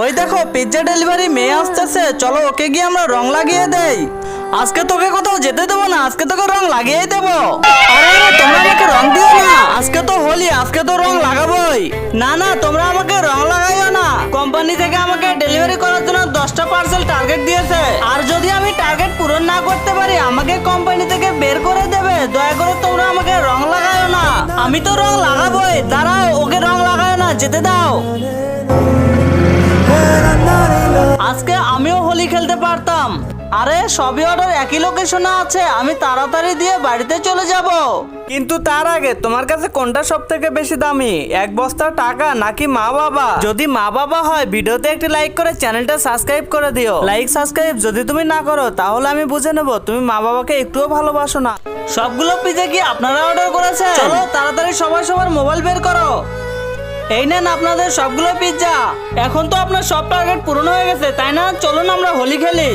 ওই দেখো pizza delivery মেয়ে আসতেছে, চলো ওকে গিয়ে আমরা রং লাগিয়ে দেই। আজকে তোকে কোথাও যেতে দেবো না, আজকে তোকে রং লাগিয়ে দেবো। আরে তোমরা আমাকে রং দিও না, আজকে তো হোলি, আজকে তো রং লাগাবোই। না না তোমরা আমাকে রং লাগাইও না, কোম্পানি থেকে আমাকে ডেলিভারি করার জন্য 10টা পার্সেল টার্গেট দিয়েছে, আর যদি আমি টার্গেট পূরণ না করতে পারি আমাকে কোম্পানি থেকে বের করে দেবে। দয়া করে তোমরা আমাকে রং লাগাইও না, আমি তো রং লাগাবোই। দাঁড়াও, ওকে রং লাগাইও না, যেতে দাও। আজকে আমিও হোলি খেলতে পারতাম। আরে সবই অর্ডার একই লোকেশনে আছে, আমি তাড়াতাড়ি দিয়ে বাড়িতে চলে যাব। কিন্তু তার আগে তোমার কাছে কোনটা সব থেকে বেশি দামি, এক বস্তা টাকা নাকি মা বাবা? যদি মা বাবা হয় ভিডিওতে একটি লাইক করে চ্যানেলটা সাবস্ক্রাইব করে দিও। লাইক সাবস্ক্রাইব যদি তুমি না করো তাহলে আমি বুঝে নেব তুমি মা বাবাকে একটুও ভালোবাসো না। সবগুলো পিজা কি আপনারা অর্ডার করেছেন? চলো তাড়াতাড়ি সবাই সবার মোবাইল বের করো। এই নেন আপনাদের সবগুলো পিৎজা। এখন তো আপনার সব টার্গেট পূরণ হয়ে গেছে, তাই না? চলুন আমরা হোলি খেলি।